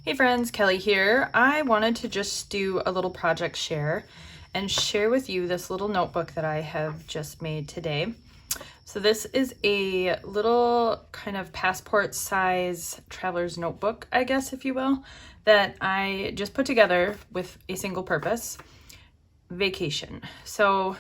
Hey friends, Kelly here. I wanted to just do a little project share and share with you this little notebook that I have just made today. So this is a little kind of passport size traveler's notebook, I guess, if you will, that I just put together with a single purpose: vacation. So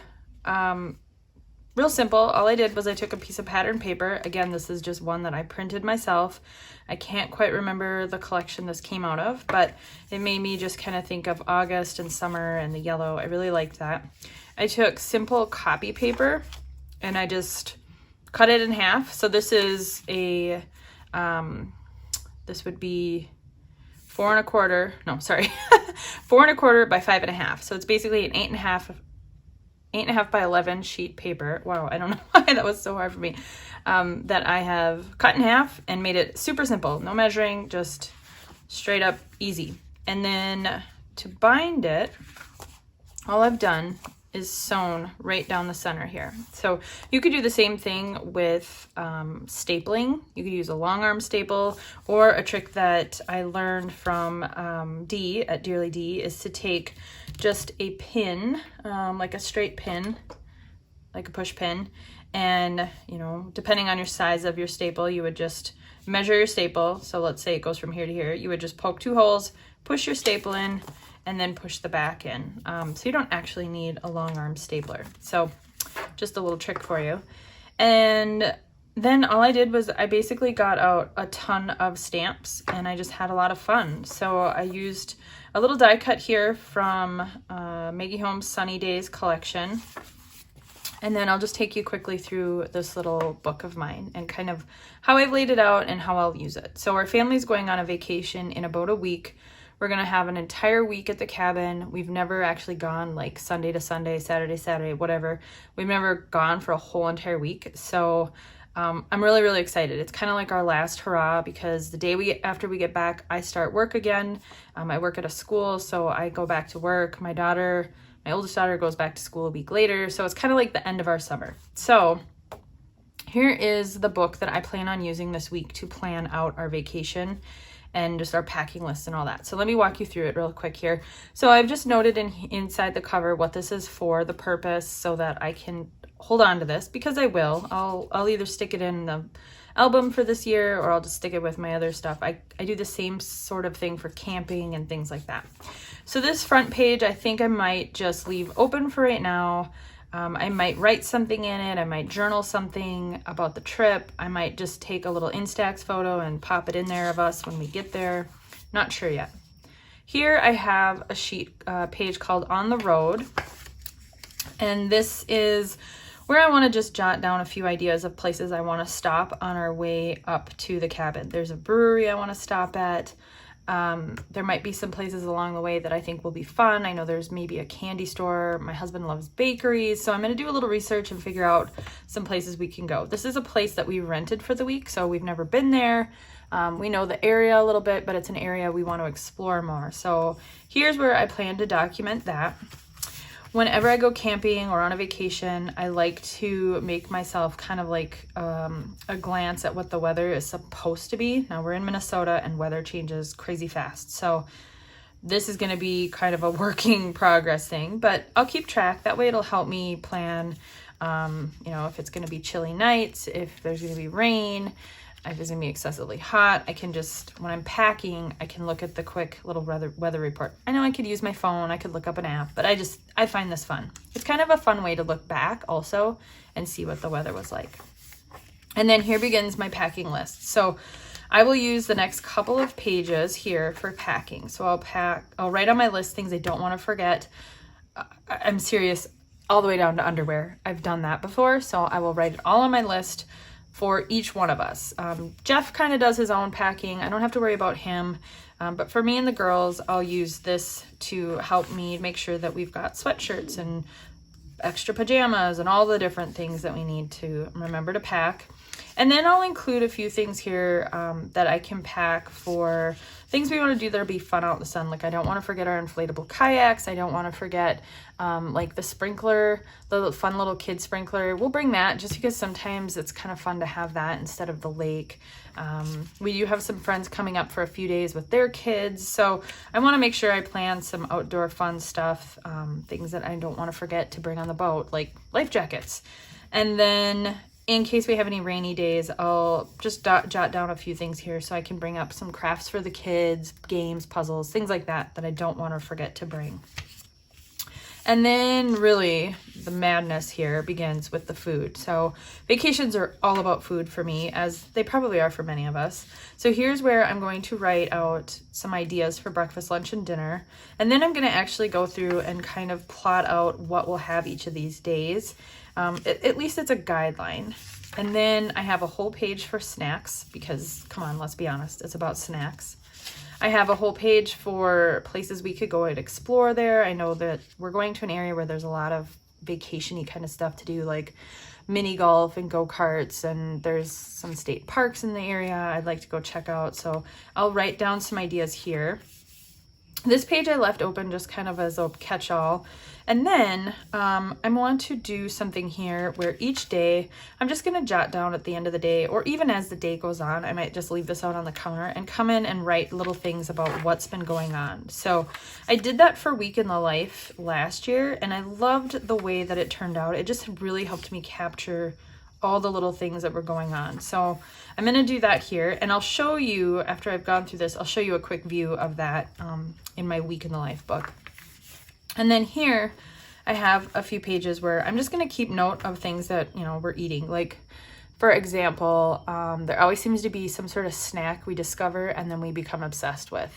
real simple. All I did was I took a piece of pattern paper. Again, this is just one that I printed myself. I can't quite remember the collection this came out of, but it made me just kind of think of August and summer and the yellow. I really liked that. I took simple copy paper and I just cut it in half. So this is a, this would be 4 1/4 by 5.5. So it's basically an 8.5 by 11 sheet paper. Wow, I don't know why that was so hard for me. That I have cut in half and made it super simple. No measuring, just straight up easy. And then to bind it, all I've done is sewn right down the center here. So you could do the same thing with stapling. You could use a long arm staple, or a trick that I learned from Dee at Dearly Dee is to take just a pin, like a straight pin, like a push pin, and depending on your size of your staple, you would just measure your staple. So let's say it goes from here to here. You would just poke 2 holes, push your staple in, and then push the back in. So you don't actually need a long arm stapler. So just a little trick for you. And then all I did was I basically got out a ton of stamps and I just had a lot of fun. So I used a little die cut here from Maggie Holmes' Sunny Days collection. And then I'll just take you quickly through this little book of mine and kind of how I've laid it out and how I'll use it. So our family's going on a vacation in about a week. We're gonna have an entire week at the cabin. We've never actually gone like Sunday to Sunday, Saturday, whatever. We've never gone for a whole entire week. So I'm really, really excited. It's kind of like our last hurrah, because the day after we get back, I start work again. I work at a school, so I go back to work. My oldest daughter goes back to school a week later. So it's kind of like the end of our summer. So here is the book that I plan on using this week to plan out our vacation and just our packing list and all that. So let me walk you through it real quick here. So I've just noted inside the cover what this is for, the purpose, so that I can hold on to this, because I will. I'll either stick it in the album for this year, or I'll just stick it with my other stuff. I do the same sort of thing for camping and things like that. So this front page, I think I might just leave open for right now. I might write something in it. I might journal something about the trip. I might just take a little Instax photo and pop it in there of us when we get there. Not sure yet. Here I have a page called On the Road. And this is where I want to just jot down a few ideas of places I want to stop on our way up to the cabin. There's a brewery I want to stop at. There might be some places along the way that I think will be fun. I know there's maybe a candy store. My husband loves bakeries. So I'm going to do a little research and figure out some places we can go. This is a place that we rented for the week, so we've never been there. We know the area a little bit, but it's an area we want to explore more. So here's where I plan to document that. Whenever I go camping or on a vacation, I like to make myself kind of like a glance at what the weather is supposed to be. Now we're in Minnesota and weather changes crazy fast. So this is going to be kind of a working progress thing, but I'll keep track. That way it'll help me plan, if it's going to be chilly nights, if there's going to be rain, if it's going to be excessively hot. I can just, when I'm packing, I can look at the quick little weather report. I know I could use my phone, I could look up an app, but I find this fun. It's kind of a fun way to look back also and see what the weather was like. And then here begins my packing list. So I will use the next couple of pages here for packing. So I'll write on my list things I don't want to forget. I'm serious, all the way down to underwear. I've done that before, so I will write it all on my list for each one of us. Jeff kind of does his own packing. I don't have to worry about him. But for me and the girls, I'll use this to help me make sure that we've got sweatshirts and extra pajamas and all the different things that we need to remember to pack. And then I'll include a few things here that I can pack for things we want to do that'll be fun out in the sun. Like I don't want to forget our inflatable kayaks. I don't want to forget like the sprinkler, the fun little kid sprinkler. We'll bring that just because sometimes it's kind of fun to have that instead of the lake. We do have some friends coming up for a few days with their kids, so I want to make sure I plan some outdoor fun stuff, things that I don't want to forget to bring on the boat, like life jackets. And then in case we have any rainy days, I'll just jot down a few things here so I can bring up some crafts for the kids, games, puzzles, things like that I don't want to forget to bring. And then really the madness here begins with the food. So vacations are all about food for me, as they probably are for many of us. So here's where I'm going to write out some ideas for breakfast, lunch, and dinner. And then I'm going to actually go through and kind of plot out what we'll have each of these days. At least it's a guideline. And then I have a whole page for snacks because, come on, let's be honest, it's about snacks. I have a whole page for places we could go and explore there. I know that we're going to an area where there's a lot of vacation-y kind of stuff to do, like mini golf and go-karts, and there's some state parks in the area I'd like to go check out. So I'll write down some ideas here. This page I left open just kind of as a catch-all. And then I want to do something here where each day I'm just going to jot down at the end of the day, or even as the day goes on, I might just leave this out on the counter and come in and write little things about what's been going on. So I did that for Week in the Life last year, and I loved the way that it turned out. It just really helped me capture all the little things that were going on. So I'm going to do that here, and I'll show you, after I've gone through this, I'll show you a quick view of that in my Week in the Life book. And then here I have a few pages where I'm just going to keep note of things that, you know, we're eating. Like, for example, there always seems to be some sort of snack we discover and then we become obsessed with.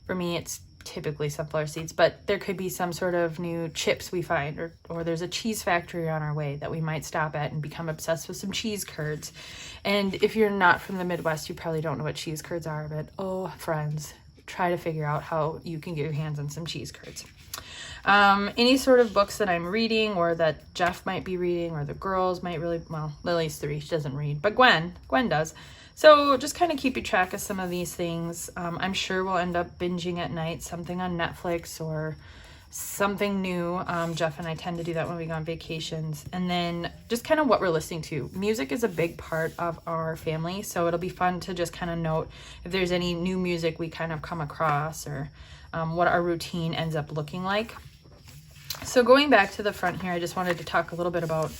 For me, it's typically sunflower seeds, but there could be some sort of new chips we find, or there's a cheese factory on our way that we might stop at and become obsessed with some cheese curds. And if you're not from the Midwest, you probably don't know what cheese curds are, but oh, friends, try to figure out how you can get your hands on some cheese curds. Any sort of books that I'm reading or that Jeff might be reading or the girls might really, well, Lily's 3, she doesn't read, but Gwen does. So just kind of keeping track of some of these things. I'm sure we'll end up binging at night, something on Netflix or something new. Jeff and I tend to do that when we go on vacations. And then just kind of what we're listening to. Music is a big part of our family, so it'll be fun to just kind of note if there's any new music we kind of come across, or what our routine ends up looking like. So going back to the front here, I just wanted to talk a little bit about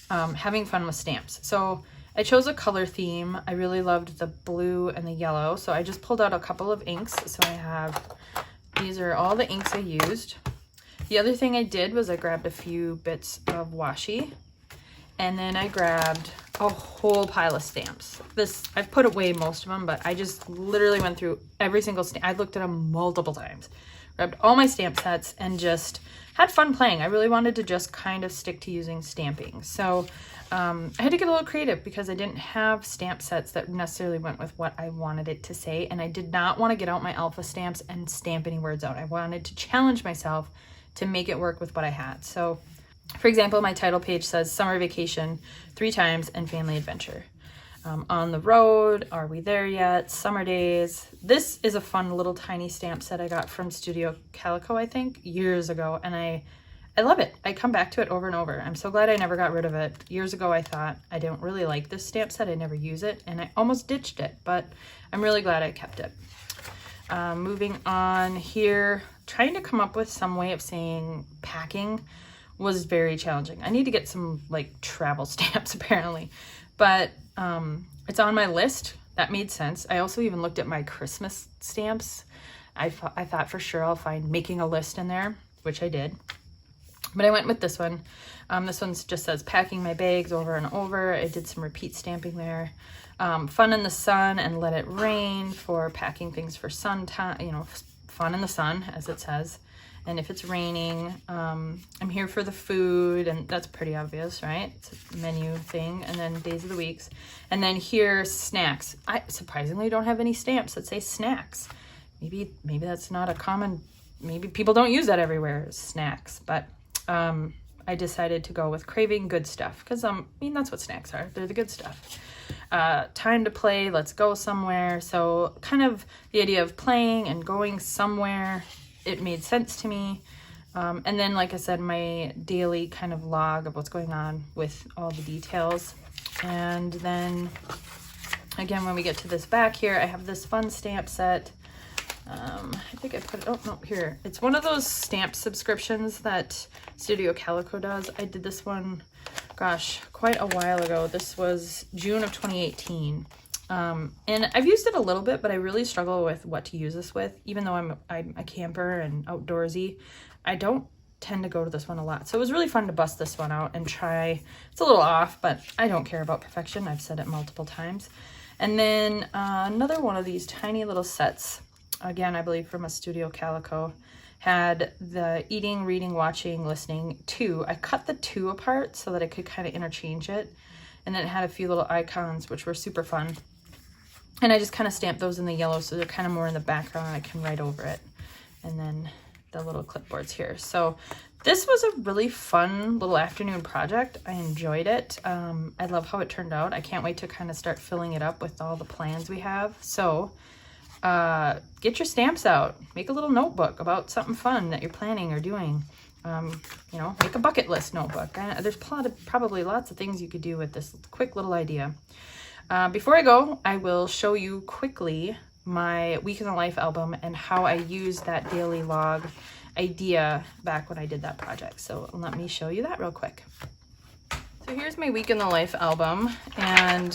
having fun with stamps. So I chose a color theme. I really loved the blue and the yellow, so I just pulled out a couple of inks. So I have, these are all the inks I used. The other thing I did was I grabbed a few bits of washi, and then I grabbed a whole pile of stamps. I've put away most of them, but I just literally went through every single stamp. I looked at them multiple times, grabbed all my stamp sets, and just had fun playing. I really wanted to just kind of stick to using stamping. So I had to get a little creative because I didn't have stamp sets that necessarily went with what I wanted it to say, and I did not want to get out my alpha stamps and stamp any words out. I wanted to challenge myself to make it work with what I had. So for example, my title page says summer vacation 3 times and family adventure. On the road, are we there yet? Summer days. This is a fun little tiny stamp set I got from Studio Calico, I think, years ago, and I love it. I come back to it over and over. I'm so glad I never got rid of it. Years ago, I thought I don't really like this stamp set. I never use it, and I almost ditched it, but I'm really glad I kept it. Moving on here, trying to come up with some way of saying packing was very challenging. I need to get some like travel stamps apparently, but it's on my list. That made sense. I also even looked at my Christmas stamps. I thought for sure I'll find making a list in there, which I did. But I went with this one. This one just says packing my bags over and over. I did some repeat stamping there. Fun in the sun and let it rain for packing things for sun time, you know, fun in the sun, as it says. And if it's raining, I'm here for the food, and that's pretty obvious, right? It's a menu thing. And then days of the weeks. And then here, snacks. I surprisingly don't have any stamps that say snacks. Maybe that's not a common, maybe people don't use that everywhere, snacks. But I decided to go with craving good stuff because, I mean, that's what snacks are. They're the good stuff. time to play, let's go somewhere. So kind of the idea of playing and going somewhere, it made sense to me. And then, like I said, my daily kind of log of what's going on with all the details. And then again, when we get to this back here, I have this fun stamp set. I think I put it, oh no, here. It's one of those stamp subscriptions that Studio Calico does. I did this one, gosh, quite a while ago. This was June of 2018. And I've used it a little bit, but I really struggle with what to use this with. Even though I'm a camper and outdoorsy, I don't tend to go to this one a lot. So it was really fun to bust this one out and try. It's a little off, but I don't care about perfection. I've said it multiple times. And then another one of these tiny little sets, again, I believe from a Studio Calico, had the eating, reading, watching, listening 2. I cut the 2 apart so that I could kind of interchange it. And then it had a few little icons, which were super fun. And I just kind of stamped those in the yellow so they're kind of more in the background and I can write over it. And then the little clipboards here. So this was a really fun little afternoon project. I enjoyed it. I love how it turned out. I can't wait to kind of start filling it up with all the plans we have. So get your stamps out. Make a little notebook about something fun that you're planning or doing. You know, make a bucket list notebook. There's probably lots of things you could do with this quick little idea. Before I go, I will show you quickly my week in the life album and how I used that daily log idea back when I did that project. So let me show you that real quick. So here's my week in the life album, and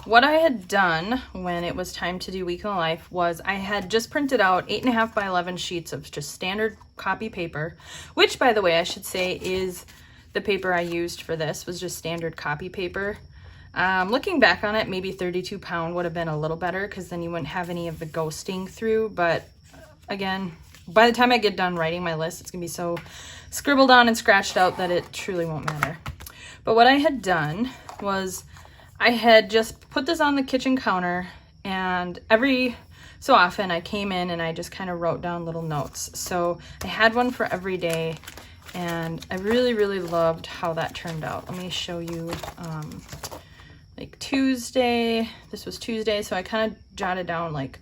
what I had done when it was time to do week in the life was I had just printed out 8.5 by 11 sheets of just standard copy paper, which, by the way, I should say is the paper I used for this, was just standard copy paper. Looking back on it, maybe 32 pound would have been a little better because then you wouldn't have any of the ghosting through. But again, by the time I get done writing my list, it's going to be so scribbled on and scratched out that it truly won't matter. But what I had done was I had just put this on the kitchen counter, and every so often I came in and I just kind of wrote down little notes. So I had one for every day, and I really, really loved how that turned out. Let me show you. Like Tuesday, this was Tuesday, so I kind of jotted down like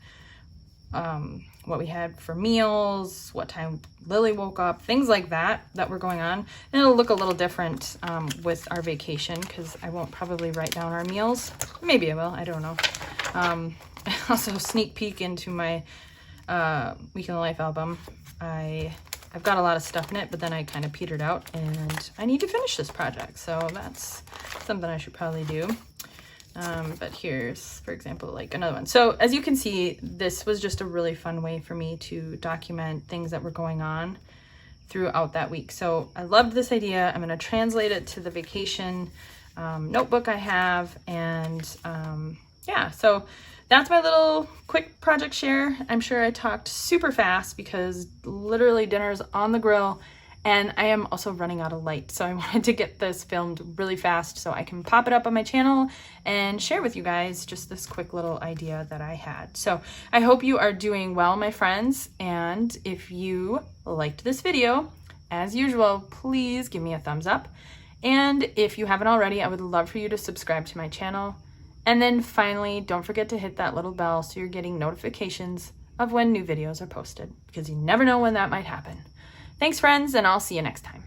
what we had for meals, what time Lily woke up, things like that were going on. And it'll look a little different with our vacation because I won't probably write down our meals. Maybe I will, I don't know. Also, sneak peek into my week in the life album. I've got a lot of stuff in it, but then I kind of petered out and I need to finish this project. So that's something I should probably do. But here's, for example, like another one. So as you can see, this was just a really fun way for me to document things that were going on throughout that week. So I loved this idea. I'm going to translate it to the vacation notebook I have. And yeah, so that's my little quick project share. I'm sure I talked super fast because literally dinner's on the grill. And I am also running out of light, so I wanted to get this filmed really fast so I can pop it up on my channel and share with you guys just this quick little idea that I had. So I hope you are doing well, my friends, and if you liked this video, as usual, please give me a thumbs up. And if you haven't already, I would love for you to subscribe to my channel. And then finally, don't forget to hit that little bell so you're getting notifications of when new videos are posted, because you never know when that might happen. Thanks, friends, and I'll see you next time.